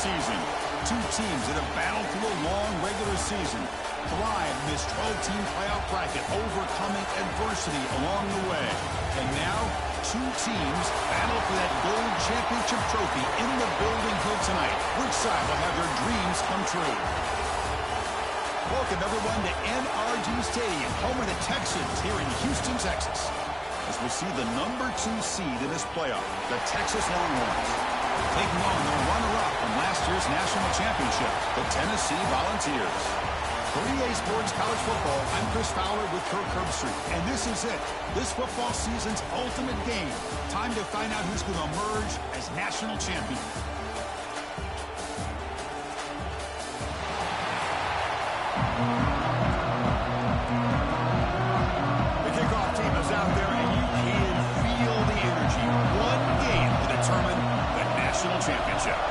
season. Two teams that have battled through a long regular season, thrive in this 12-team playoff bracket, overcoming adversity along the way. And now, two teams battle for that gold championship trophy in the building here tonight. Which side will have their dreams come true? Welcome, everyone, to NRG Stadium, home of the Texans here in Houston, Texas. As we see the number 2 seed in this playoff, the Texas Longhorns, taking on the runner-up from last year's national championship, the Tennessee Volunteers. For EA Sports College Football, I'm Chris Fowler with Kirk Herbstreit, and this is it. This football season's ultimate game. Time to find out who's going to emerge as national champion. The kickoff team is out there, and you can feel the energy. One game to determine the national championship.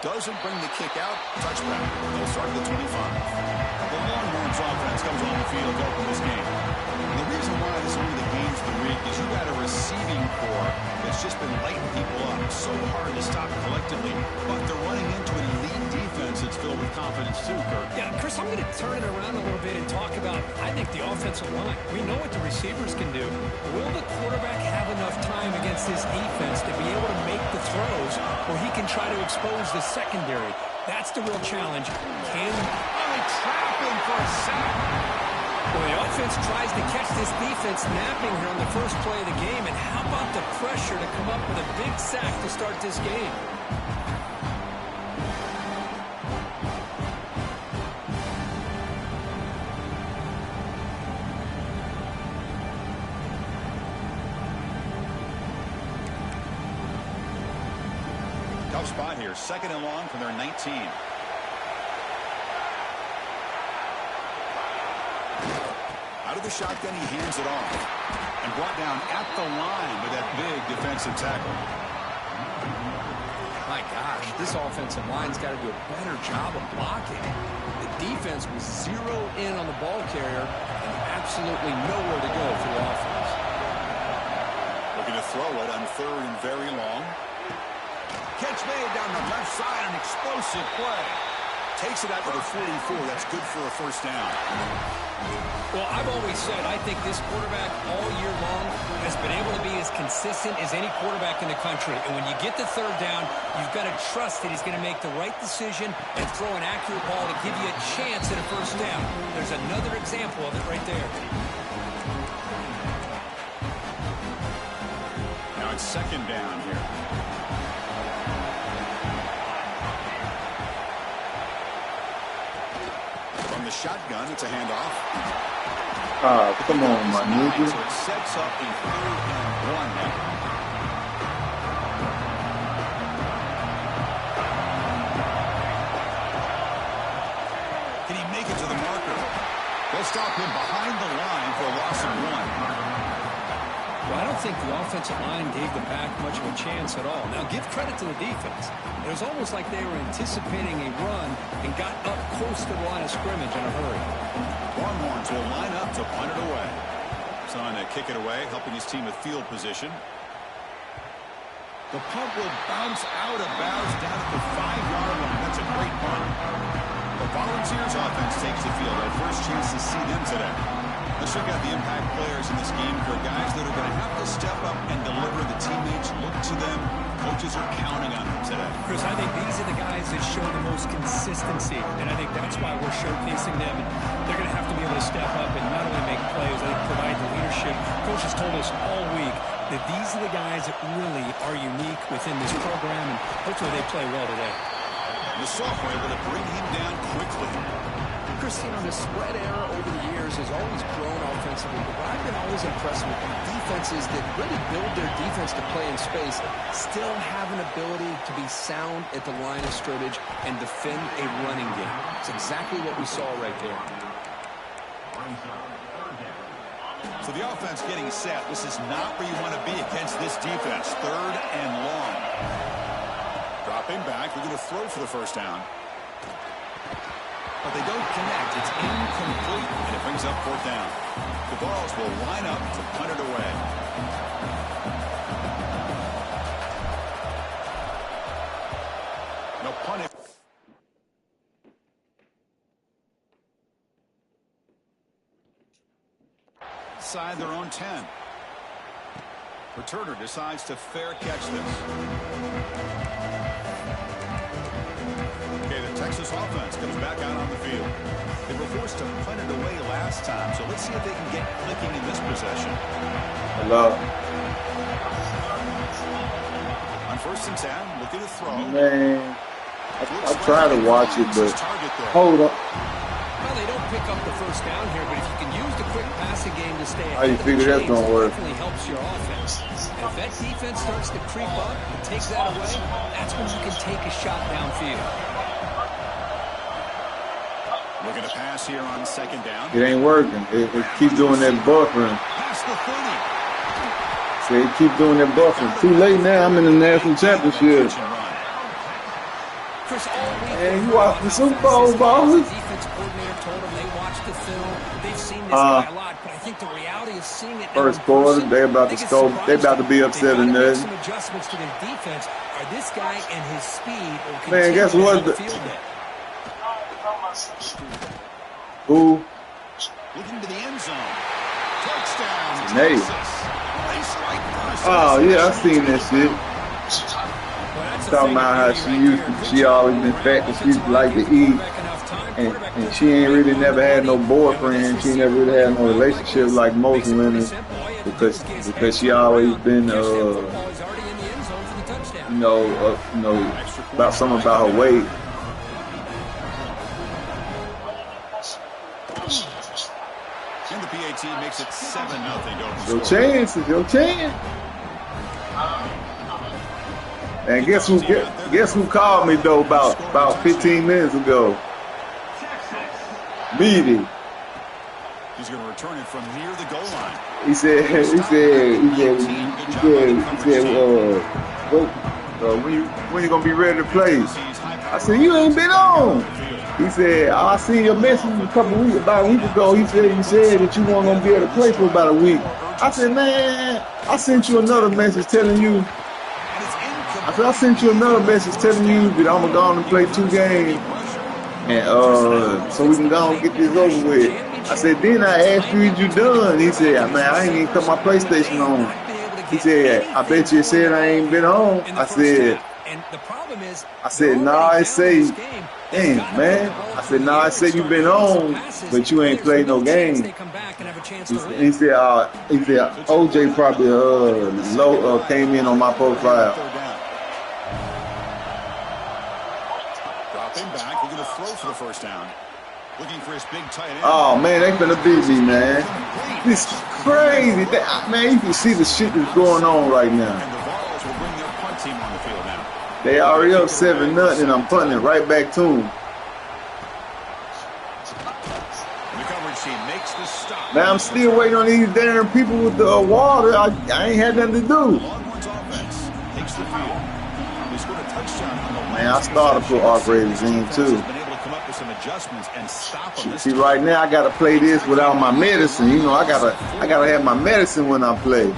Doesn't bring the kick out. Touchback. They'll start at the 25. The Longhorns offense comes on the field to open this game. And the reason why this is one of the games of the week is you got a receiving core that's just been lighting people up. So hard to stop collectively. But they're running into an elite defense that's filled with confidence too, Kirk. Yeah, Chris, I'm going to turn it around a little bit and talk about, I think, the offensive line. We know what the receivers can do. Will the quarterback have enough time against this defense to be able to make the throws where he can try to expose the secondary? That's the real challenge. Can they trap him for a sack? Well, the offense tries to catch this defense napping here on the first play of the game, and how about the pressure to come up with a big sack to start this game? Tough spot here. Second and long from their 19. Out of the shotgun, he hands it off. And brought down at the line with that big defensive tackle. My gosh, this offensive line's got to do a better job of blocking. The defense was zero in on the ball carrier and absolutely nowhere to go for the offense. Looking to throw it on third and very long. Catch made down the left side, an explosive play. Takes it out to the 44. That's good for a first down. Well, I've always said I think this quarterback all year long has been able to be as consistent as any quarterback in the country. And when you get the third down, you've got to trust that he's going to make the right decision and throw an accurate ball to give you a chance at a first down. There's another example of it right there. Now it's second down here. The shotgun, it's a handoff. Come on, my nigga. So it sets up a 3rd and 1 now. Can he make it to the marker? They'll stop him behind the line for a loss of 1. Well, I don't think the offensive line gave the back much of a chance at all. Now, give credit to the defense. It was almost like they were anticipating a run and got up close to the line of scrimmage in a hurry. Longhorns will line up to punt it away. He's on to kick it away, helping his team with field position. The punt will bounce out of bounds down at the 5-yard line. That's a great punt. The Volunteers offense takes the field. Our first chance to see them today. Let's check out the impact players in this game. For guys that are going to have to step up and deliver. The teammates look to them. Coaches are counting on them today. Chris, I think these are the guys that show the most consistency, and I think that's why we're showcasing them. They're going to have to be able to step up and not only make plays, I think provide the leadership. Coaches told us all week that these are the guys that really are unique within this program, and hopefully they play well today. And the sophomore able to bring him down quickly. Chris, you know, the spread era over the years has always grown offensively, but I've been always impressed with defenses that really build their defense to play in space, still have an ability to be sound at the line of scrimmage and defend a running game. It's exactly what we saw right there. So the offense getting set. This is not where you want to be against this defense. 3rd and long. Dropping back. We're going to throw for the first down. But they don't connect. It's incomplete, and it brings up 4th down. The Vols will line up to punt it away. inside their own 10. Returner decides to fair catch this. Okay, the Texas offense comes back out on the field. They were forced to punt it away last time, so let's see if they can get clicking in this possession. Hello. On 1st and 10, looking to throw. Man, I try to watch it, but hold up. Well, they don't pick up the first down here, but if you can use the quick passing game to stay How you figure that's going to work? it definitely helps your offense. And if that defense starts to creep up and takes that away, that's when you can take a shot downfield. Looking to pass here on 2nd down. It ain't working. It keep doing that buffering. Past the 30. They keep doing that buffering. Too late now. I'm in the national championship. Chris, all week, and you watch the Super Bowl, ballers. The defense coordinator told them they watched the film. They've seen this guy a lot, but I think the reality of seeing it first quarter, they about to score. They about to be upset in there. Some adjustments to their defense. Are this guy and his speed will continue Man, guess what? to field it. Who? Looking to the end zone. Touchdown. Nate. Oh yeah, I seen that shit. Talking about how she always been fat and she used to like to eat, and she ain't really never had no boyfriend. She never really had no relationship like most women because she always been about something about her weight. And the PAT makes it 7-0. Your chance is your chance. And guess who called me though about 15 minutes ago? Meaty. He's going to return it from near the goal line. He said, when you gonna be ready to play? I said, you ain't been on. He said, I seen your message about a week ago. He said you said that you weren't gonna be able to play for about a week. I said, man, I sent you another message telling you. I sent you another message telling you that I'm gonna go on and play 2 games, and so we can go and get this over with. I said, then I asked you, is you done? He said, man, I ain't even cut my PlayStation on. He said, I bet you said I ain't been on. I said, nah, I say, damn, man. I said, nah, I said you been on, but you ain't played no game. He said, OJ probably came in on my profile. Dropping back, looking to throw for the 1st down. Looking for his big tight end. Oh man, they finna beat me, man. This is crazy. Man, you can see the shit that's going on right now. And the Vols will bring their punt team on the field now. They already up 7-0, and I'm punting it right back to them. The coverage team makes the stop. Man, I'm still waiting on these damn people with the water. I ain't had nothing to do. Longhorns offense takes the field. They scored a touchdown on the Man, I started to put operators in too. Some adjustments and stop them. See, right now I gotta play this without my medicine. You know, I gotta have my medicine when I play. Well,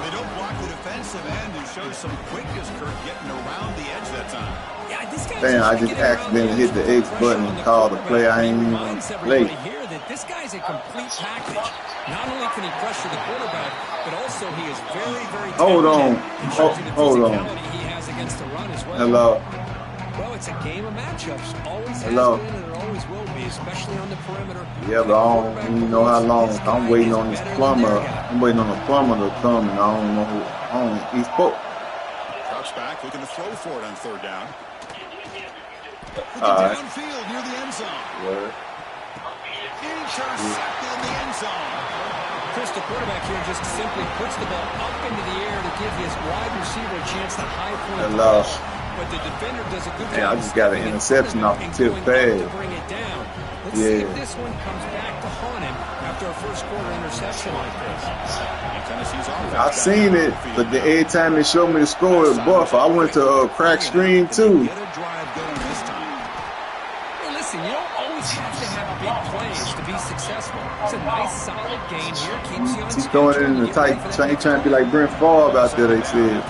they don't block the defensive end and show some quickness, Kurt, getting around the edge that time. Yeah, this guy's damn, I just accidentally hit the X button and called the play. I ain't even play. Here that this guy's a complete package. Not only can he pressure the quarterback, but also he is very, very hold on. Hold on. He has against the run as well. Hello. Well, it's a game of matchups. Always Hello. has been and it always will be, especially on the perimeter. Yeah, but I don't even know how long. I'm waiting on this plumber. I'm waiting on the plumber to come, and I don't know who. He's spoke. Drops back, looking to throw for it on 3rd down. All right. Downfield near the end zone. Word. Intercepted in the end zone. Chris, the quarterback here just simply puts the ball up into the air to give his wide receiver a chance to high point. Hello. But the defender does a good job. Yeah, I just got an interception off the tip pass. Let's see if this one comes back to haunt him after a first quarter interception like this. I seen it, but every time they showed me the score at Buff, I went to crack stream too. Well, listen, you don't always have to have big plays to be successful. It's a nice, solid gain here. Keeps you on He's throwing it in the tight, trying to be like Brent Favre out there, they said.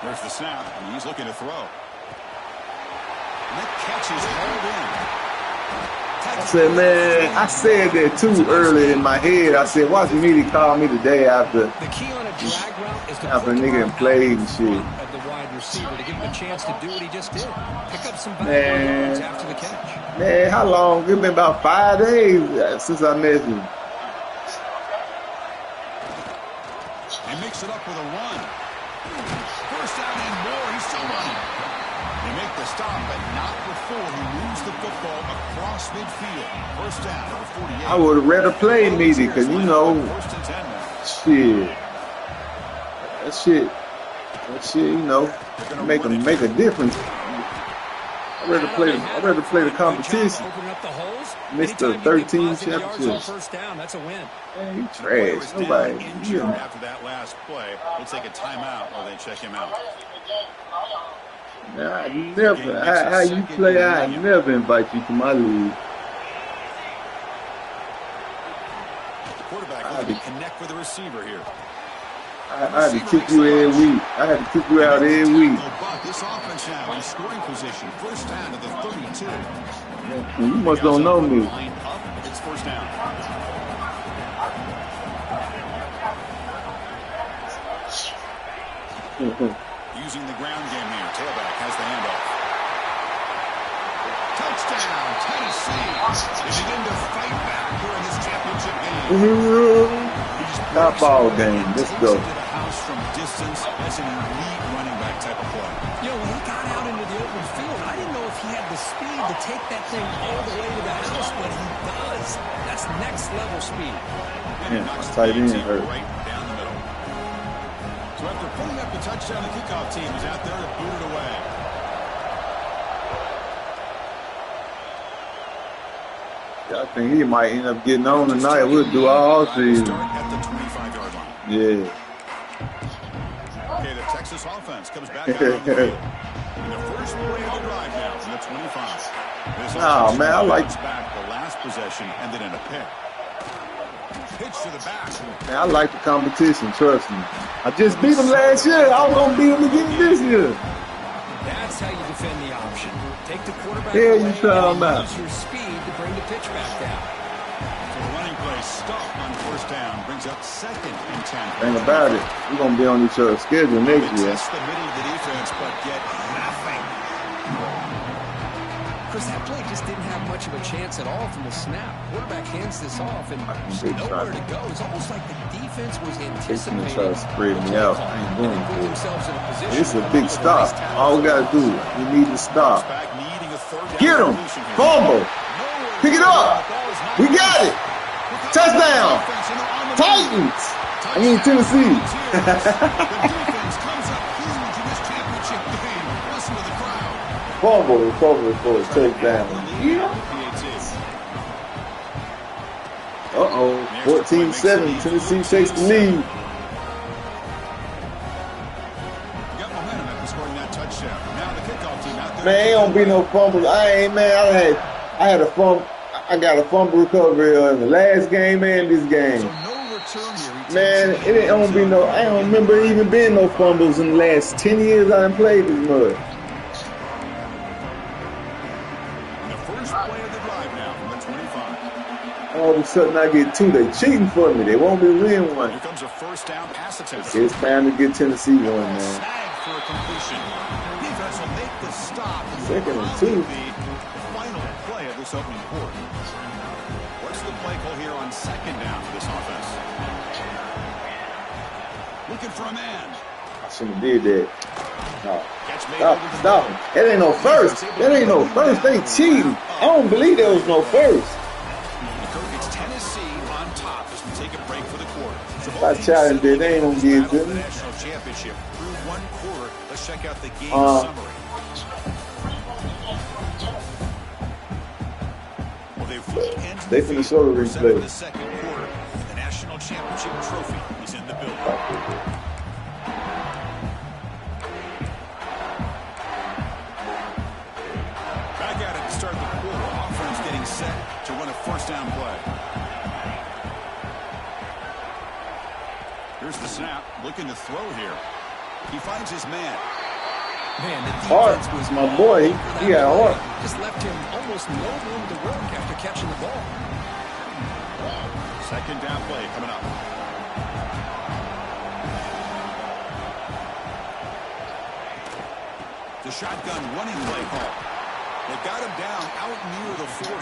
There's the snap, and he's looking to throw. And that catch is hauled in. I said, man, I said that too early in my head. I said, watch Meaty call me the day after. The key on a drag route is to after a put the nigga ball and played and out shit. of the wide receiver to give him a chance to do what he just did. Pick up some valuable yards after the catch. Man, how long? It's been about 5 days since I met you. He makes it up with a run. First down and more. He's still running. They make the stop, but not before he moves the football across midfield. First down at the 48. I would have rather played Meaty because, you know, shit. That shit, you know, make a difference. I'd rather play the competition. Missed the 13 championships. First down, that's a win. Man, you trash. Nobody. After that last play, we'll take a timeout while they check him out. Nah, how you play, I never invite you to my league. Quarterback has to connect with the receiver here. I had to kick you every week. I had to kick you out every week. This offense now in scoring position. First down to the 32. You must don't know me. It's first down. Using the ground game here. Tailback has the handoff. Touchdown, Tennessee. They begin to fight back here in this championship game. Not ball game. Let's go. From distance, that's an elite running back type of play. You know, when he got out into the open field, I didn't know if he had the speed to take that thing all the way to the house, but he does. That's next level speed. Yeah, tight end hurt. Right down the middle. So after putting up the touchdown, the kickoff team is out there to boot it away. Yeah, I think he might end up getting on tonight. We'll do all season. Start at the 25-yard line. Yeah. Okay, the Texas offense comes back out on the field. In the first play of the drive now from the 25. Oh, man, I like back the last possession ended in a pick. Pitch to the back. Man, I like the competition, trust me. I just beat him last year. I was gonna beat him again this year. That's how you defend the option. Take the quarterback Yeah, away you talking and about. use your speed to bring the pitch back down. So the running play stop on first down brings up second and 10. Think about it. We're gonna be on each other's schedule next year. Test the middle of the defense, but get nothing. Chris, that play just didn't have much of a chance at all from the snap. Quarterback hands this off, and there's nowhere to go. It's almost like the defense was anticipating. Try to spread me out. I ain't going put for themselves in a it. position. It's a big stop. All we gotta do, we need to stop. Get him! Fumble! Pick it up! We got it! Touchdown! Titans! I mean Tennessee. Fumble for a touchdown. Yeah. Uh-oh. 14-7. Tennessee takes the lead. Man, ain't gonna be no fumbles. I had a fumble. I got a fumble recovery in the last game and this game. Man, it ain't gonna be no. I don't remember even being no fumbles in the last 10 years I done played this mud. All of a sudden I get two. They cheating for me. They won't be winning one. Here comes a first down pass attempt. It's time to get Tennessee one, man. For a completion. Defense will make the stop. Second and 2. The final play of this opening quarter. What's the play call here on second down for this offense? Looking for a man. I shouldn't have did that. No. Stop. That ain't no first. That ain't no first. They cheating. I don't believe there was no first. It's Tennessee on top as we take a break for the quarter. So if I challenge it, they ain't gonna get to me. National championship through one quarter. Let's check out the game summary. Well, they finna show the replay. The second quarter, the national championship trophy is in the building. Back at it to start the quarter. Offense getting set to run a first down play. Here's the snap, looking to throw here. He finds his man. Man, the Hart, defense was my boy. He got Hart. Just left him almost no room to work after catching the ball. Second down play coming up. The shotgun running play call. They got him down out near the 40.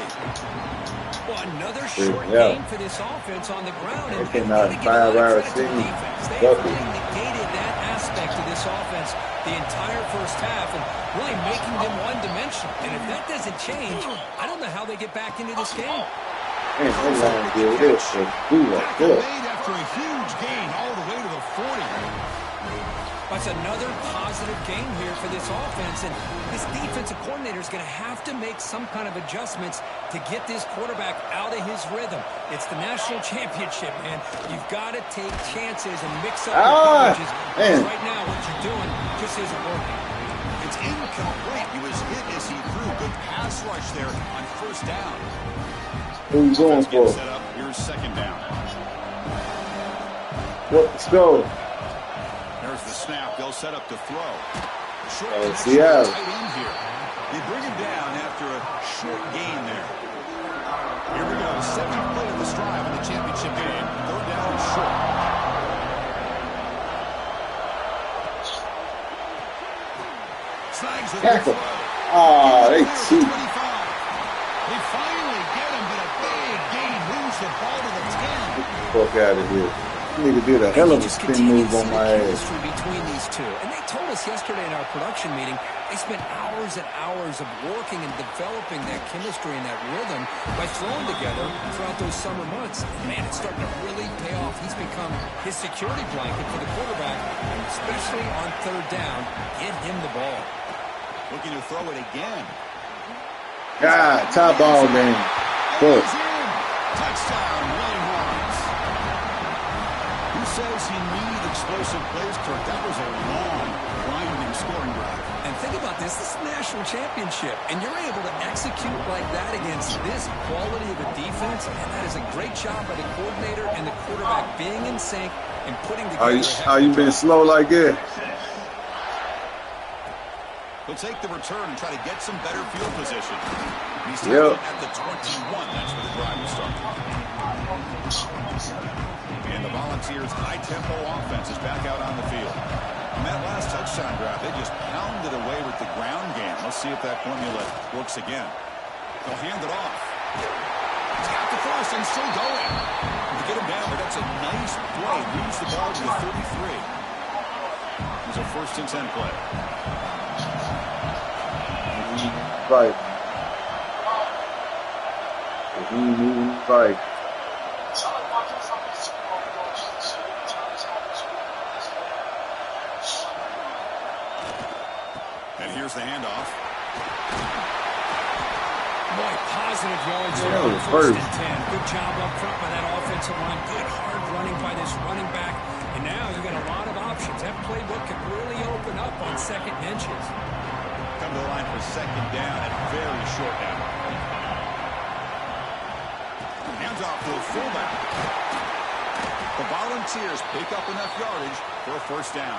Well, another short game for this offense on the ground. And they cannot buy our team. They have really negated that aspect of this offense the entire first half and really making them one-dimensional. And if that doesn't change, I don't know how they get back into this game. Man, they line do this shit. Made after a huge gain all the way to the 40. That's another positive game here for this offense, and this defensive coordinator is going to have to make some kind of adjustments to get this quarterback out of his rhythm. It's the national championship, man. You've got to take chances and mix up your coverages. Right now, what you're doing just isn't working. It's incomplete. He was hit as he threw. Good pass rush there on first down. Who you going for? Set up. Here's second down. Let's go. There's the snap. They'll set up to throw. Short Seattle. right in here. They bring him down after a short gain there. Here we go. 7th play of this drive in the championship game. Third down and short. Snags with the throw. They cheat. They finally get him, but a big gain moves the ball to the 10. Get the fuck out of here. Nigga did a hell of a spin move on my ass. Between these two, and they told us yesterday in our production meeting they spent hours and hours of working and developing that chemistry and that rhythm by throwing together throughout those summer months. Man, it's starting to really pay off. He's become his security blanket for the quarterback, and especially on third down, get him the ball. Looking to throw it again. God, top ball game. Good. Touchdown, Willie Lawrence. Who says he needs explosive plays, Kirk? That was a long, grinding scoring drive. And think about this. This is a national championship, and you're able to execute like that against this quality of a defense, and that is a great job by the coordinator and the quarterback being in sync and putting together. How you been slow like that? He'll take the return and try to get some better field position. He's at the 21. That's where the drive will start. And the Volunteers' high-tempo offense is back out on the field. On that last touchdown drive, they just pounded away with the ground game. Let's see if that formula works again. They'll hand it off. He's got the first and still going. To get him down, but that's a nice play. Moves the ball to the 33. It's a 1st and 10 play. Right. Right. And here's the handoff. Boy, positive yards there on 1st and 10. Good job up front by that offensive line. Good hard running by this running back. And now you got a lot of options. That playbook could really open up on second and inches. Come to the line for second down and very short down. Hands off to the fullback. The Volunteers pick up enough yardage for a 1st down.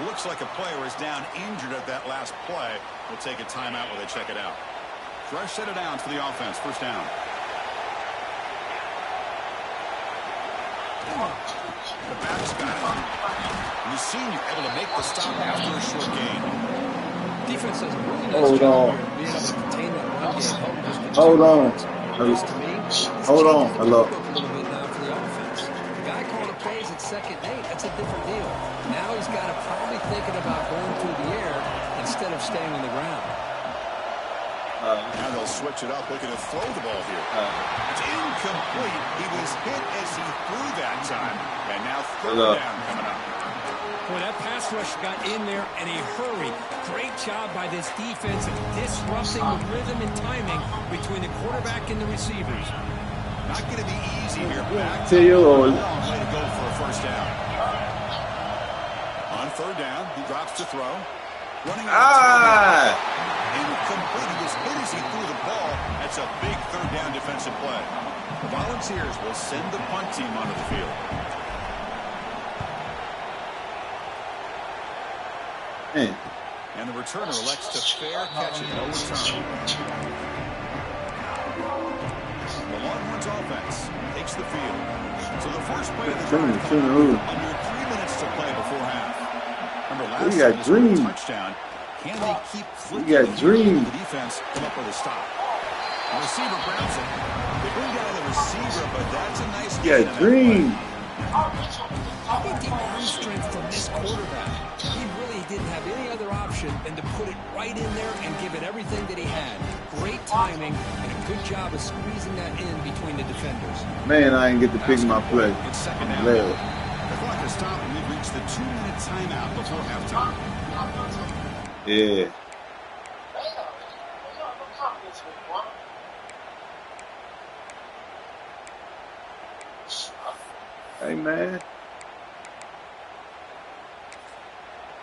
Looks like a player is down injured at that last play. We'll take a timeout while they check it out. Fresh set of downs for the offense. 1st down. The back's got it. And the senior able to make the stop after a short gain. Defense does a really nice job here being able to contain that run game. Hold on. Hold on. Hello. A little bit now for the offense. The guy calling plays at 2nd and 8, that's a different deal. Now he's got to probably thinking about going through the air instead of staying on the ground. Now they'll switch it up, looking to throw the ball here. It's incomplete. He was hit as he threw that time. And now 3rd down coming up. Boy, that pass rush got in there in a hurry. Great job by this defense of disrupting the rhythm and timing between the quarterback and the receivers. Not going to be easy here. Back to you. Long way to go for a 1st down. On 3rd down, he drops to throw. Running out incomplete. He was hit as he threw the ball. That's a big 3rd down defensive play. The Volunteers will send the punt team onto the field. Man. And the returner elects to fair catch it. No return. The Longhorns offense takes the field. So the first play of the drive coming up here, under 3 minutes to play before half. Remember last time they scored a touchdown. Can they keep clicking the defense come up with a stop? The receiver grabs it. They bring down the receiver, but that's a nice gain. How about the arm strength from this quarterback? He really didn't have any other option than to put it right in there and give it everything that he had. Great timing and a good job of squeezing that in between the defenders. Man, I ain't get to pick my play. It's second down. The clock has stopped and we've reached the 2-minute timeout before halftime. Yeah. Hey, man.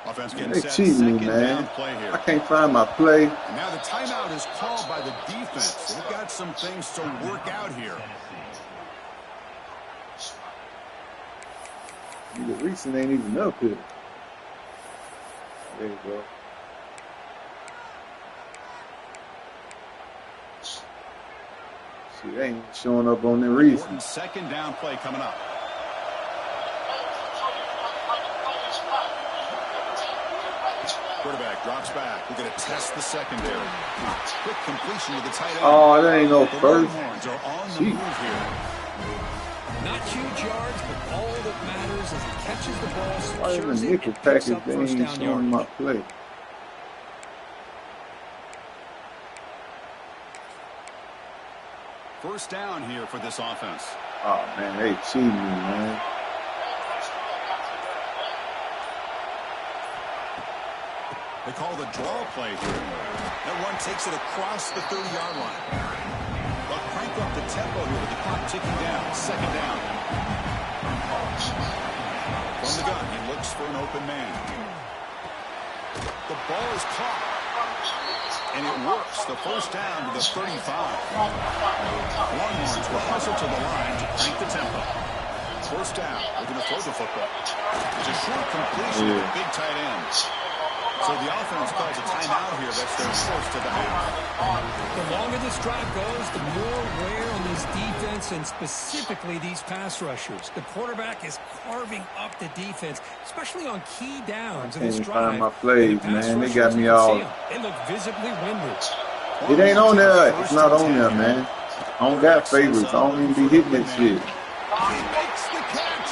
Offense getting they set. cheating me, man. I can't find my play. And now the timeout is called by the defense. They've got some things to work out here. The recent ain't even up here. There you go. See, they ain't showing up on the recent. Second down play coming up. Quarterback drops back. We're going to test the secondary. Quick completion to the tight end. Oh, that ain't no first. Longhorns are on the move here. Not huge yards, but all that matters is he catches the ball, secures it, and picks up first down yard. My play. First down here for this offense. Oh, man, they cheating me, man. They call the draw play here. That one takes it across the 30-yard line. They'll crank up the tempo here with the clock ticking down. Second down. From the gun, he looks for an open man. The ball is caught. And it works. The first down to the 35. Longhorns will hustle to the line to crank the tempo. First down. They're going to throw the football. It's a short completion to the big tight end. So the offense calls a timeout here. That's their first of the half. The longer this drive goes, the more wear on this defense and specifically these pass rushers. The quarterback is carving up the defense, especially on key downs in this drive. Find my plays, man. They got me all. They look visibly winded. It ain't on there. It's not on there, man. I don't got favorites. I don't even be hitting that shit. He makes the catch.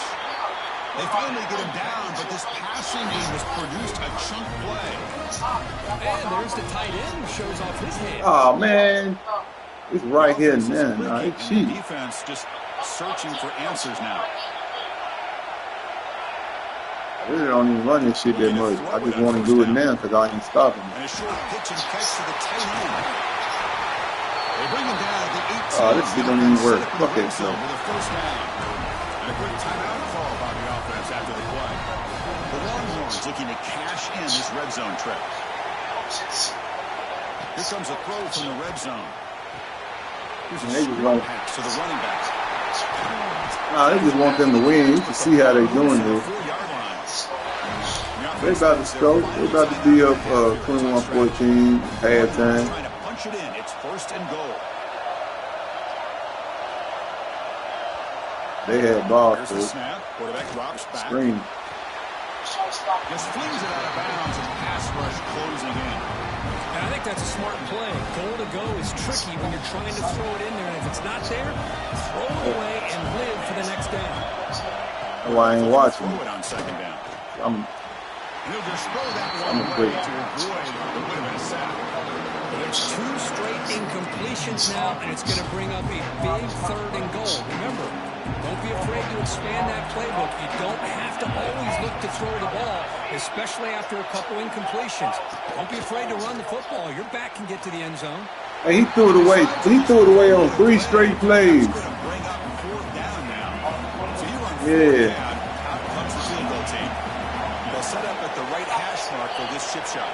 They finally get him down, but this passing game has produced a chunk play. And there's the tight end who shows off his hand. Oh, man. It's right here now. Nah, it's cheap. Defense just searching for answers now. I really don't even run this shit that much. I just want to do it now because I ain't stopping. And a short pitch and catch to the tight end. They bring him down at the 18. Oh, this shit don't even work. Look at it. And a quick timeout call by the offense after the play. The Longhorns looking to cash in this red zone trip. Here comes a throw from the red zone. Here's a short pass to the running back. Nah, they just want them to win. You can see how they doing this. They about to score. They about to be up 21-14 halftime. Trying to punch it in. It's first and goal. They had ball Here's the snap. Quarterback drops back. Screen. Just flings it out of bounds and pass rush closing in. And I think that's a smart play. Goal to go is tricky when you're trying to throw it in there. And if it's not there, throw it away and live for the next down. Oh, I ain't watching. On second down. I'm He'll just throw that one away to avoid the win and a sack. There's two straight incompletions now, and it's going to bring up a big third and goal. Remember, don't be afraid to expand that playbook. You don't have to always look to throw the ball, especially after a couple incompletions. Don't be afraid to run the football. Your back can get to the end zone. Hey, he threw it away. He threw it away on 3 straight plays. Yeah. Out comes the field goal team. They'll set up at the right hash mark for this chip shot.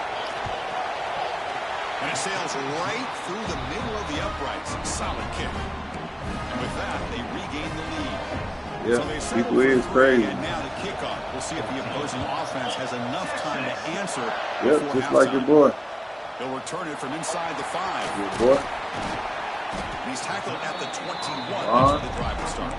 And it sails right through the middle of the uprights. Solid kick. And with that, they regain the lead. Yeah, So they people is crazy. And now the kickoff. We'll see if the opposing offense has enough time to answer. Yep, just like your boy. They'll return it from inside the 5. Your boy. He's tackled at the 21. That's where the drive will start.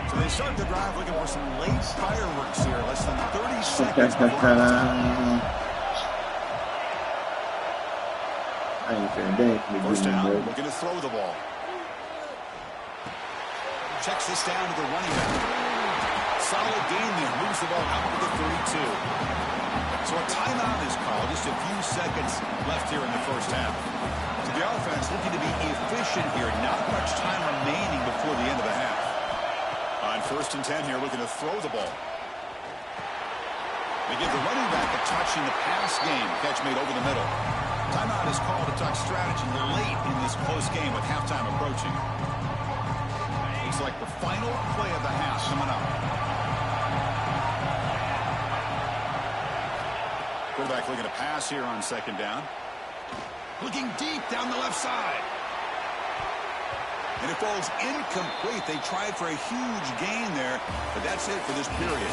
So they start the drive looking for some late fireworks here. Less than 30 seconds before I ain't saying they ain't first down, looking to throw the ball. Checks this down to the running back. Solid gain there. Moves the ball out to the 32. So a timeout is called. Just a few seconds left here in the first half. So the offense looking to be efficient here. Not much time remaining before the end of the half. On 1st and 10 here, looking to throw the ball. They give the running back a touch in the pass game. Catch made over the middle. Timeout is called to talk strategy late in this close game with halftime approaching. Looks like the final play of the half coming up. Quarterback looking to pass here on 2nd down. Looking deep down the left side. And it falls incomplete. They tried for a huge gain there, but that's it for this period.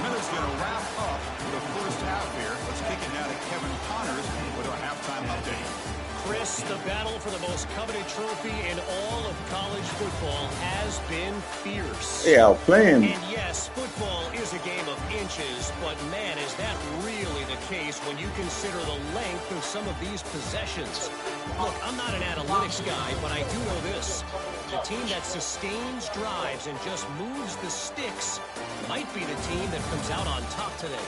Miller's going to wrap up the first half here. Let's kick it now to Kevin Connors with our halftime update. Chris, the battle for the most coveted trophy in all of college football has been fierce. Yeah, playing. And yes, football is a game of inches, but man, is that really the case when you consider the length of some of these possessions. Look, I'm not an analytics guy, but I do know this. The team that sustains drives and just moves the sticks might be the team that comes out on top today.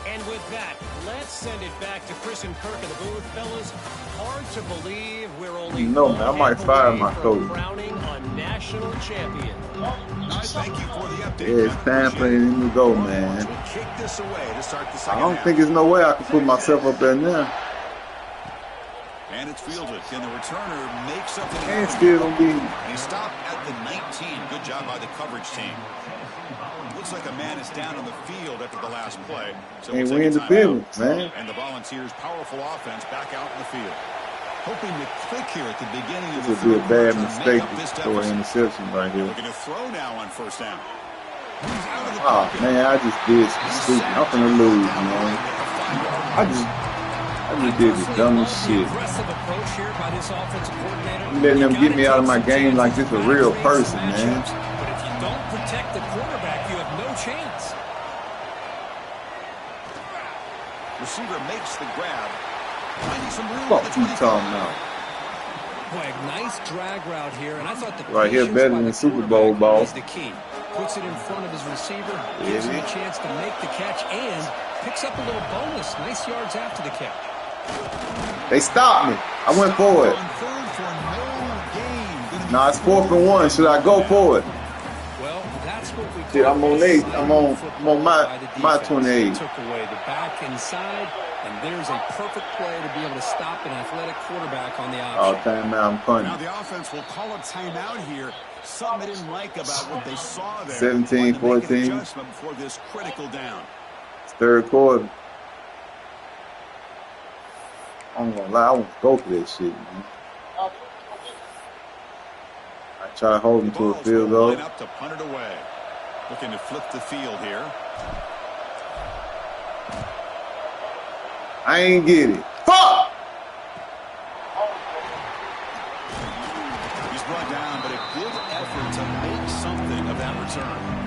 And with that, let's send it back to Chris and Kirk in the booth. Fellas, hard to believe we're only man, I might fire my coach. Crowning a national champion. Thank you for the update. Yeah, it's time for him to go, man. Kick this away to start the I second don't half. think there's no way I can put myself up there now. And it's fielded. Can the returner make something And happen? still gonna be. He stopped at the 19. Good job by the coverage team. Looks like a man is down on the field after the last play. So Ain't we'll we in take the a timeout. business, man. And the Volunteers' powerful offense back out in the field. Hoping to click here at the beginning of the This would be a third bad quarter to mistake make up this to throw an deficit. interception right here. Looking to throw now on 1st down. He's out of the Oh pocket. man, I just did some stupid. I'm finna lose, man. I just did the dumbest shit. Aggressive approach here by this offensive coordinator. I'm letting them get me out of my game like this a real person, man. But if you don't protect the quarterback, you have no chance. Receiver makes the grab. Finding some room Fuck at the you 25. talking about? Boy, a nice drag route here, and I thought the Right here patience better by than the the Super Bowl quarterback ball. was the key. Puts it in front of his receiver, gives him a chance to make the catch, and picks up a little bonus. Nice yards after the catch. They stopped me. I went for it. On 3rd for no gain. Nah, it's 4th and 1. Should I go for it? Well, that's what we Shit, call I'm on a 8. silent I'm on football my by the my defense. 28. Took away the back inside, and there's a perfect play to be able to stop an athletic quarterback on the Oh, option. timeout. I'm punting. Now the offense will call a timeout here. Something they didn't like about what they saw there. 17, Wanted to make an 14. adjustment before this critical down. It's 3rd quarter. I'm gonna lie, I want to go for that shit, man. I try holding to a Balls field will goal. line up to punt it away. Looking to flip the field here. I ain't get it. Fuck! He's brought down, but a good effort to make something of that return.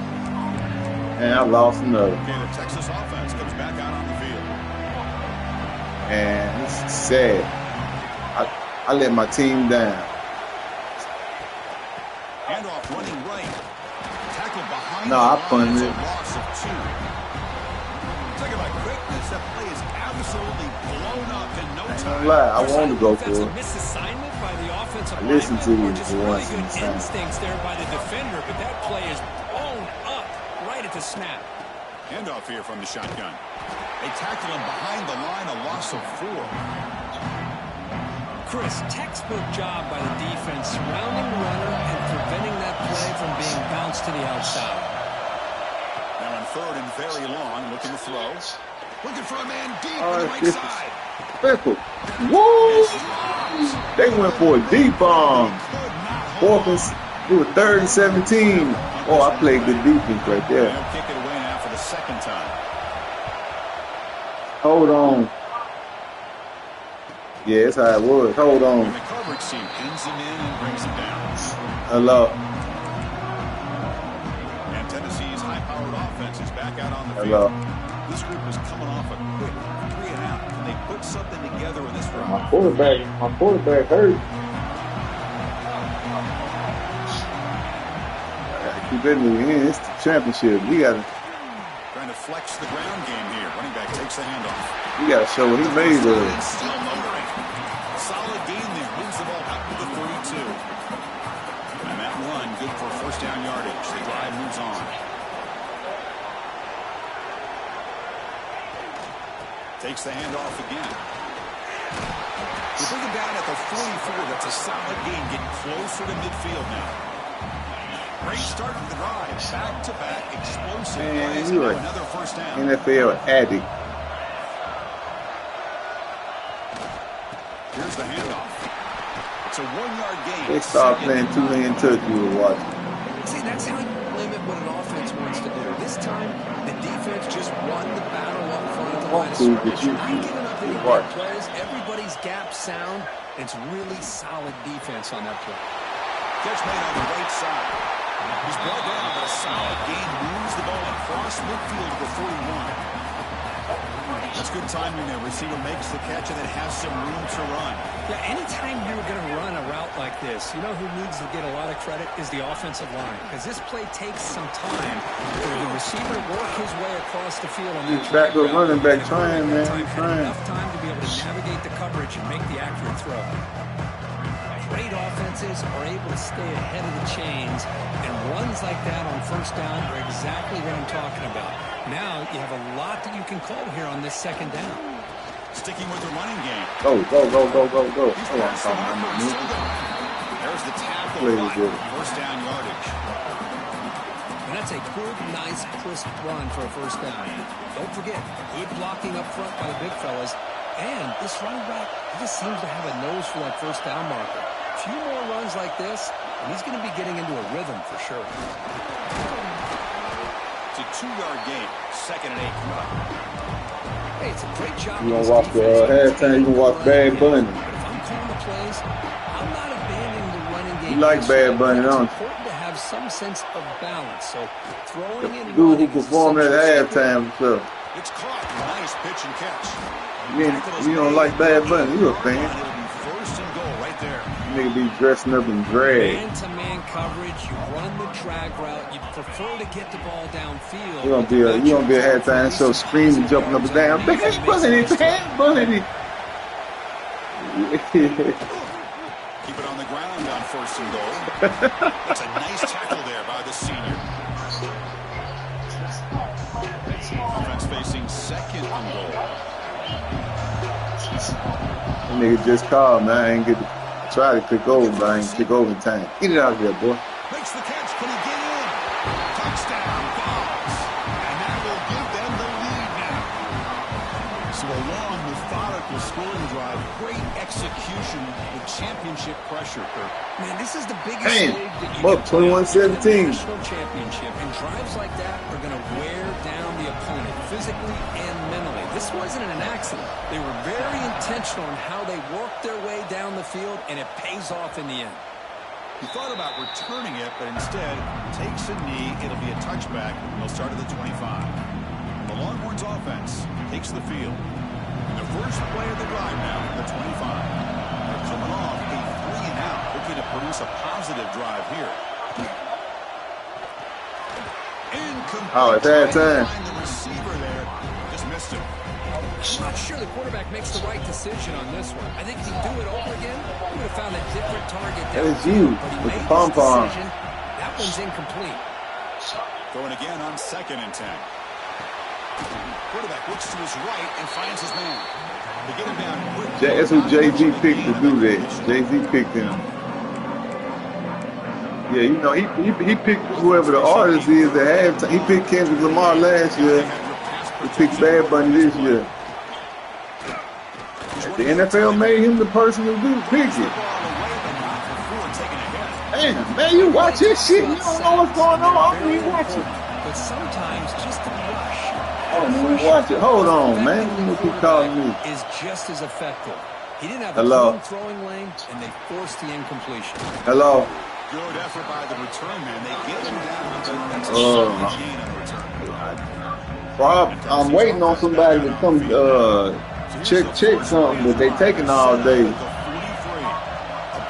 And I lost another. Okay, the Texas offense comes back out on the field. And it's sad. I let my team down. Handoff running right. Tackle behind No, the I line. punted It's a it. loss of 2. Talking about quickness, that play is absolutely blown up in no I ain't time. gonna lie, I want to go for That's a it. misassignment by the offensive I listened to lineman, you or just for really once in good the time. instincts there by the defender, but that play is blown up right at the snap. Handoff here from the shotgun. They tackle him behind the line, a loss of 4. Chris, textbook job by the defense surrounding the runner and preventing that play from being bounced to the outside. Now on 3rd and very long, looking to throw. Looking for a man deep Oh, on the right this is side. fickle. Woo! They went for a deep bomb. Could not It was 3rd and 17. Oh, I played good defense right there. They'll kick it away now for the second time. Hold on. Yeah, that's how it was. Hold on. And the coverage team pins him in and brings him down. Hello. And Tennessee's high-powered offense is back out on the Hello. field. This group is coming off a quick 3 and out. Can they put something together in this round? My quarterback hurt. Keep it in. It's the championship. You got to. Trying to flex the ground game here. Running back takes the handoff. You got to show what he made of it. Still numbering. Solid gain there. Moves the ball out to the 32. And that run, good for first down yardage. The drive moves on. Takes the handoff again. They bring him down at the 44. That's a solid gain. Getting closer to midfield now. Great start to the drive. Back-to-back explosive plays. You Another first down. NFL addict. Here's the handoff. It's a 1-yard gain. They start playing 2 million touch you were watching. See, that's how you limit what an offense wants to do. This time, the defense just won the battle up front of the line of scrimmage. Not giving up any big plays. Everybody's gap sound. It's really solid defense on that play. Catch made on the right side. He's brought down, but a solid gain moves the ball across midfield to the 41. That's good timing there. Receiver makes the catch and then has some room to run. Yeah, anytime you're going to run a route like this, you know who needs to get a lot of credit is the offensive line. Because this play takes some time for the receiver to work his way across the field on that back to running back trying, man. He's trying. Enough time to be able to navigate the coverage and make the accurate throw. Great offenses are able to stay ahead of the chains, and runs like that on first down are exactly what I'm talking about. Now you have a lot that you can call here on this second down. Sticking with the running game. Go. Hold on, There's the tackle. First down yardage. And that's a good, nice, crisp run for a first down. Don't forget, good blocking up front by the big fellas. And this running back, he just seems to have a nose for that first down marker. A few more runs like this, and he's going to be getting into a rhythm for sure. It's a 2-yard gain. 2nd and 8 coming up. Hey, it's a great job. You gonna watch the halftime? You gonna watch Bad Bunny? But if I'm calling the plays, I'm not abandoning the running game. You like Bad Bunny, don't you? It's important to have some sense of balance. So throwing in Dude who performed at halftime, so It's caught. Nice pitch and catch. you don't like Bad Bunny? You a fan? It'll be first and goal right there. Nigga be dressing up in drag. Man-to-man coverage, you run the drag route, you prefer to get the ball downfield. You gonna be a halftime show screaming, jumping up and down. Bad Bunny, Bad Bunny. Keep it on the ground on first and goal. That's a nice tackle there by the senior. Offense facing 2nd and goal. That nigga just called, man. I ain't get to try to kick over, but I ain't kick over in time. Get it out here, boy. Makes the catch. Can he get in? Touchdown, Vols. And that will give them the lead now. So a long, methodical scoring drive. Great execution with championship pressure, Kirk. Man, this is the biggest Damn. stage that you Up can play 21-17. national championship, and drives like that are going to wear down the opponent physically and mentally. This wasn't an accident. They were very intentional in how they worked their way down the field, and it pays off in the end. He thought about returning it, but instead takes a knee. It'll be a touchback. They'll start at the 25. The Longhorns offense takes the field. And the first play of the drive now, the 25. They're coming off a 3 and out, looking to produce a positive drive here. Incomplete. Oh, it's halftime. The receiver there just missed him. I'm not sure the quarterback makes the right decision on this one. I think if he'd do it over again, he would have found a different target. That was you but he with made the pom-pom. this decision. That one's incomplete. Going again on 2nd and 10. Quarterback looks to his right and finds his man. They get him down quick. That's who Jay-Z picked to do that. Jay-Z picked him. Yeah, you know, he picked whoever the artist is at halftime. He picked Kendrick Lamar last year. He picked Bad Bunny this year. The NFL made him the person who picked it. Damn, man, you watch this shit. You don't know what's going on. I don't even watch it. But sometimes just a rush. I don't even watch it. Hold on, man. You keep calling me. Is just as effective. He didn't have Hello. a clean throwing lane, and they forced the incompletion. Hello. Good effort by the return man. They get him down. That's a solid gain on the return. Well, I'm waiting on somebody to come check something, but they taking all day. A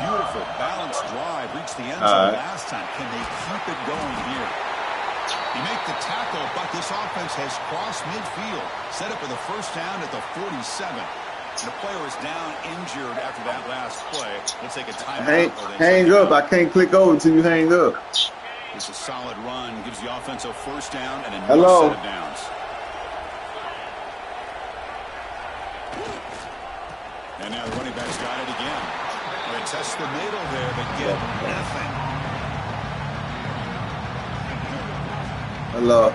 beautiful balanced drive reached the end zone last time. Can they keep it going here? You make the tackle, but this offense has crossed midfield. Set up for the first down at the 47. The player is down injured after that last play. Let's take a timeout. Hang up. I can't click over until you hang up. It's a solid run. Gives the offense a first down and a new Hello. set of downs. And now the running back's got it again. They test the middle there, but get nothing. Hello.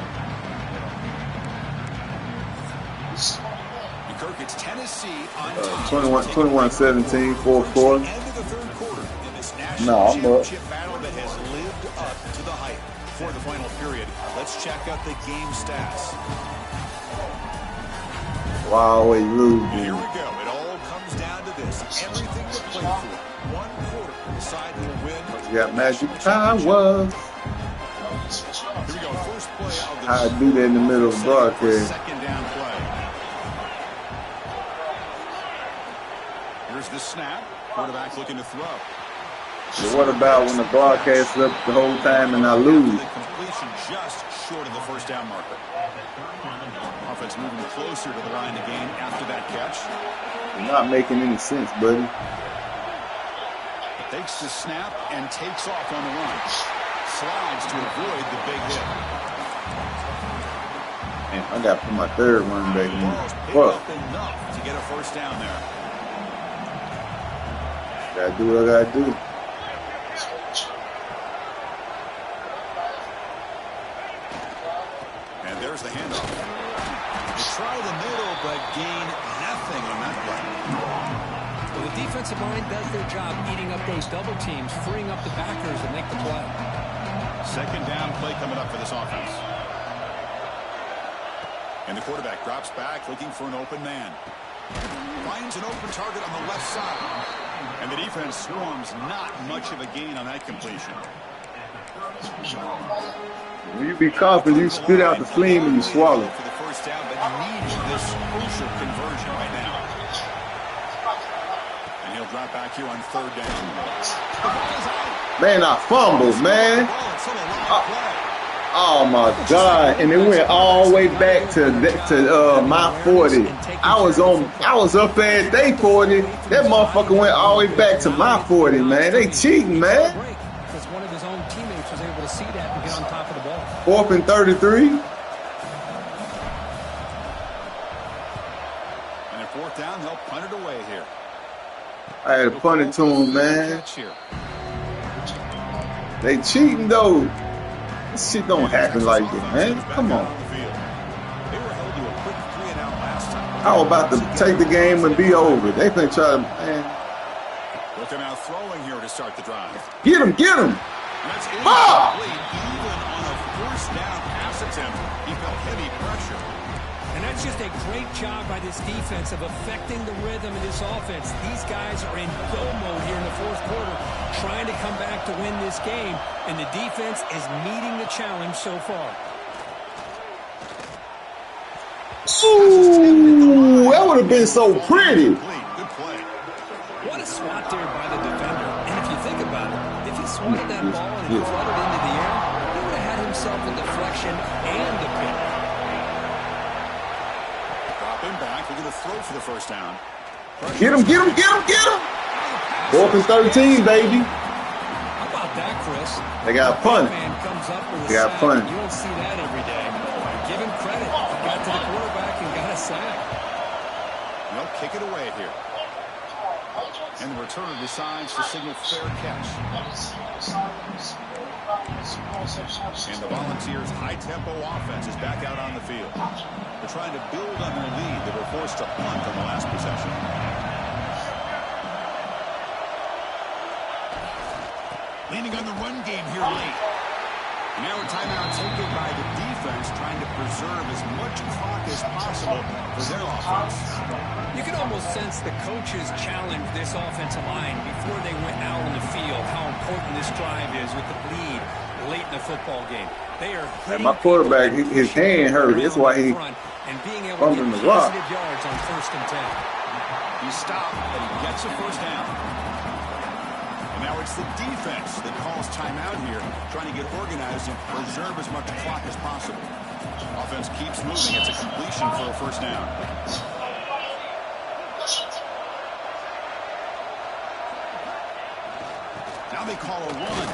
Kirk, it's Tennessee on 21-17, fourth quarter. End of the third quarter in this national No, I'm up. championship battle that has lived up to the hype for the final period. Let's check out the game stats. Wow, always lose. Here we go. It all comes down to this. Everything to play for. One quarter to decide who will win. You got magic powers. Here we go. First play of the I do that in the middle of the broadcast. second down play. Here's the snap. Quarterback looking to throw. But what about when the broadcast is up the whole time and I lose? The completion just short of the first down marker. Offense moving closer to the line to gain after that catch. You're not making any sense, buddy. Takes the snap and takes off on the run. Slides to avoid the big hit. Man, I got to put my third running back in. Picked Fuck. up enough to get a first down there. Gotta do what I gotta do. And there's the handoff. They try the middle, but gain nothing on that play. Well, the defensive line does their job eating up those double teams, freeing up the backers to make the play. Second down play coming up for this offense. And the quarterback drops back looking for an open man. Finds an open target on the left side. And the defense swarms, not much of a gain on that completion. When you be coughing, you spit out the phlegm and you swallow. For the first down, but needs this crucial conversion right now. And he'll drop back here on third down. The ball is out. Man, I fumbled, man. Well, it's a long play. Oh my God! And it went all the way back to my 40. I was up there at day 40. That motherfucker went all the way back to my 40, man. They cheating, man. Because one of his own teammates was able to see that and get on top of the ball. 4th and 33. And at fourth down, they'll punt it away here. I had to punt it to him, man. They cheating though. This shit don't happen like that, man. Come on. I was about to take the game and be over. They think try to, man. Looking out throwing here to start the drive. Get him, get him. That's incomplete. Even on a first down pass attempt, he felt heavy pressure. And that's just a great job by this defense of affecting the rhythm of this offense. These guys are in go mode here in the fourth quarter, trying to come back to win this game, and the defense is meeting the challenge so far. Ooh, that would have been so pretty. Good play. What a swat there by the defender. And if you think about it, if he swatted that ball and he fluttered into the air, he would have had himself a deflection and a pick. Drop him back. We're going to throw for the first down. Get him, get him, get him, get him. 4th and 13, baby. How about that, Chris? They got punt. Man comes up with a They got sack. punt. You don't see that every day. Give him credit. He got to the quarterback and got a sack. They'll kick it away here. And the returner decides to signal fair catch. And the Volunteers' high-tempo offense is back out on the field. They're trying to build on their lead. They were forced to punt on the last possession. leaning on the run game here late. Now a timeout taken by the defense, trying to preserve as much clock as possible for their offense. You can almost sense the coaches challenge this offensive line before they went out on the field, how important this drive is with the lead late in the football game. They are my quarterback, his hand hurt. That's why he and being able to get positive yards on 1st and 10. He stopped, but he gets a first down. And now it's the defense that calls timeout here, trying to get organized and preserve as much clock as possible. Offense keeps moving. It's a completion for a first down. Now they call a run.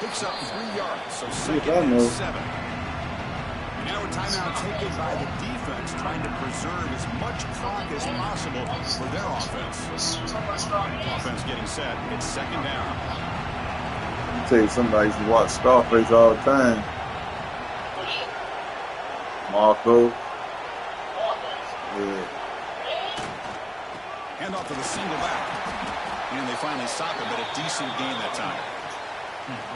Picks up 3 yards, so 2nd and 7. Now a timeout taken by the defense, trying to preserve as much clock as possible for their offense. Offense getting set. It's 2nd down. I'll tell you, somebody used to watch Scarface all the time. Marco. Yeah. Hand off to the single back. And they finally stop it, but a decent gain that time.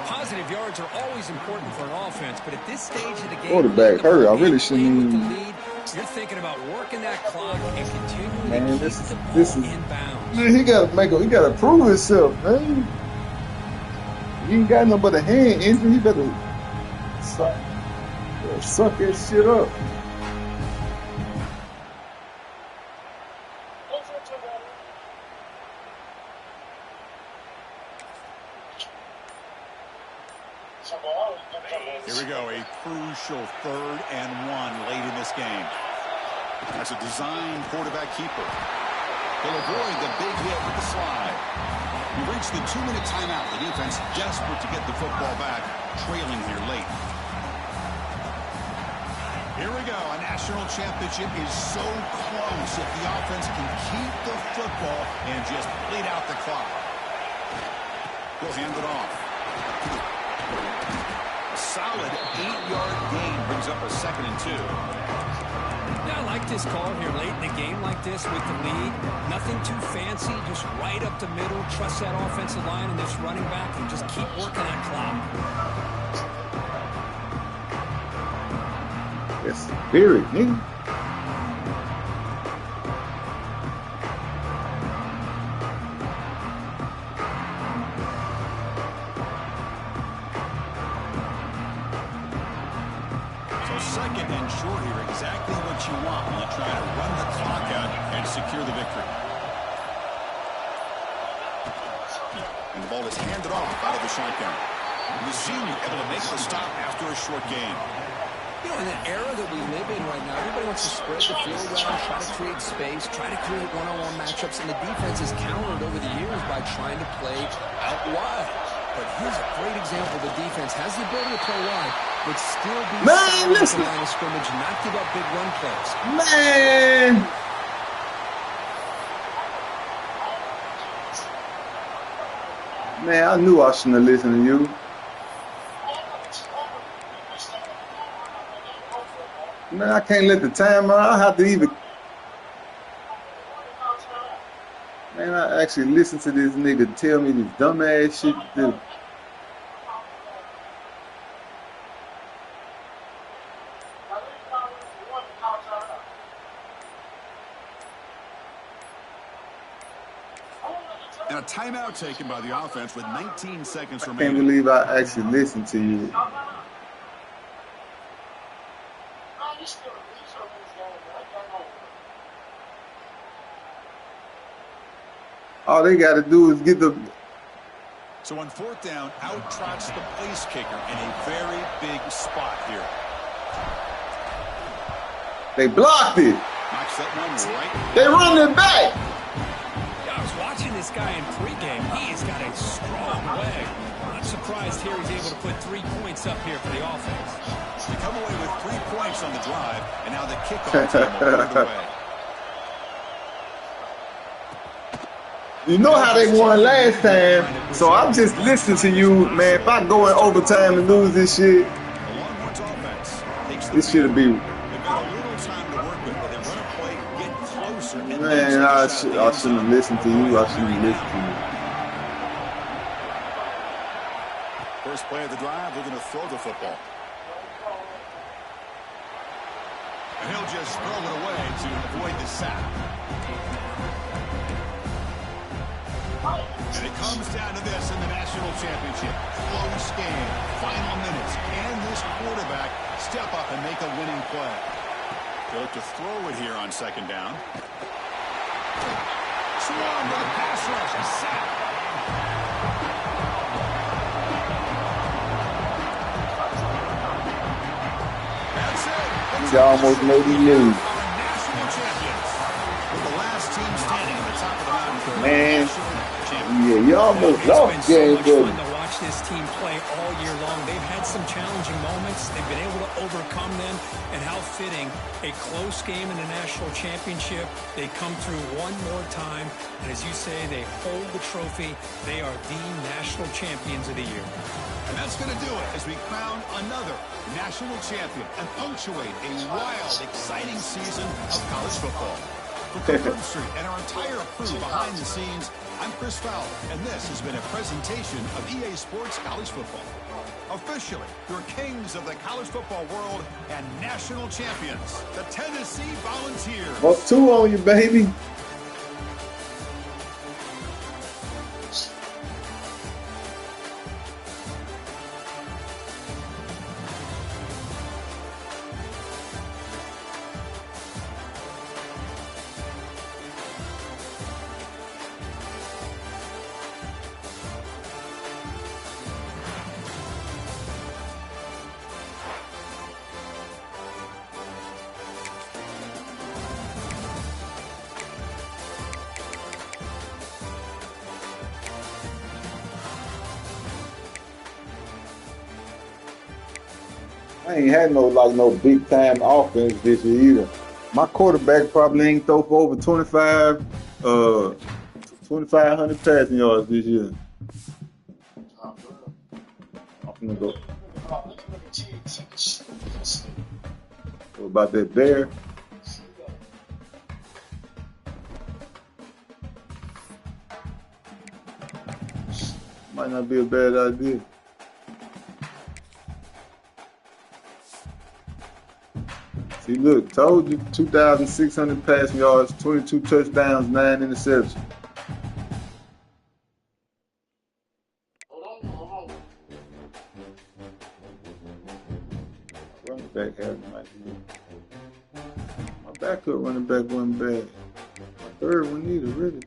Positive yards are always important for an offense, but at this stage of the game, quarterback hurt. I really shouldn't. You're thinking about working that clock and continuing Man, to keep this the ball is in bounds. Man, he gotta prove himself, man. He ain't got nothing but a hand injury. He better suck that shit up. Here we go, a crucial 3rd and 1 late in this game. That's a designed quarterback keeper. He'll avoid the big hit with the slide. We reached the 2-minute timeout. The defense desperate to get the football back, trailing here late. Here we go. A national championship is so close if the offense can keep the football and just bleed out the clock. He'll hand it off. A solid 8-yard gain brings up a 2nd and 2. Yeah, I like this call here late in the game like this with the lead. Nothing too fancy, just right up the middle. Trust that offensive line and this running back and just keep working that clock. Yes, spirit, nigga. So 2nd and short here, exactly what you want when you try to run the clock out and secure the victory. And the ball is handed off out of the shotgun. The senior able to make the stop after a short game. You know, in the era that we live in right now, everybody wants to spread the field around, try to create space, try to create one-on-one matchups, and the defense has countered over the years by trying to play out wide. But here's a great example. The defense has the ability to play wide, but still be solid at the line of scrimmage, not give up big run plays. Man! Man, I knew I shouldn't have listened to you. Man, I can't let the timer. I have to even. Man, I actually listen to this nigga tell me this dumbass shit to do. And a timeout taken by the offense with 19 seconds remaining. I can't believe I actually listened to you. All they got to do is get the. So on 4th down, out trots the place kicker in a very big spot here. They blocked it. Knocks that one right. They run it back. Yeah, I was watching this guy in pregame. He has got a strong leg. I'm not surprised here he's able to put 3 points up here for the offense. They come away with 3 points on the drive, and now the kickoff team will put it away. You know how they won last time, so I'm just listening to you, man. If I go in overtime and lose this shit, this shit'll be. Man, I shouldn't have listened to you. I shouldn't have listened to you. First play of the drive, they're going to throw the football. And he'll just throw it away to avoid the sack. And it comes down to this in the national championship. Close game, final minutes. Can this quarterback step up and make a winning play? They'll look to throw it here on second down. Swarm with a pass rush, a sack. That's it. He almost made me lose. National champions. With the last team standing at the top of the mountain. Man. Yeah, you almost lost game, it's been so much fun to watch this team play all year long. They've had some challenging moments. They've been able to overcome them. And how fitting, a close game in the national championship. They come through one more time. And as you say, they hold the trophy. They are the national champions of the year. And that's going to do it as we crown another national champion and punctuate a wild, exciting season of college football. For Kirk Street and our entire crew behind the scenes, I'm Chris Fowler, and this has been a presentation of EA Sports College Football. Officially, your kings of the college football world and national champions, the Tennessee Volunteers. Well, 2 on you, baby. I ain't had no big time offense this year either. My quarterback probably ain't throw for over 2,500 passing yards this year. I'm gonna go. What about that bear? Might not be a bad idea. See, look, told you 2,600 passing yards, 22 touchdowns, 9 interceptions. Running back had my backup running back wasn't bad. My third one either, really.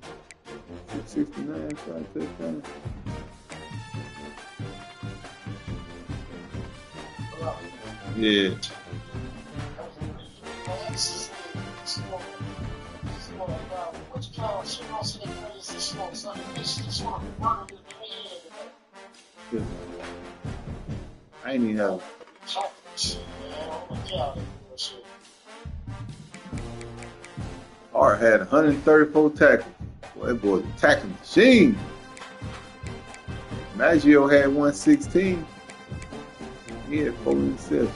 669, 5 touchdowns. Yeah. I ain't even have. Hart had 134 tackles. Boy, that boy's a tackling machine. Maggio had 116. He had 4 interceptions.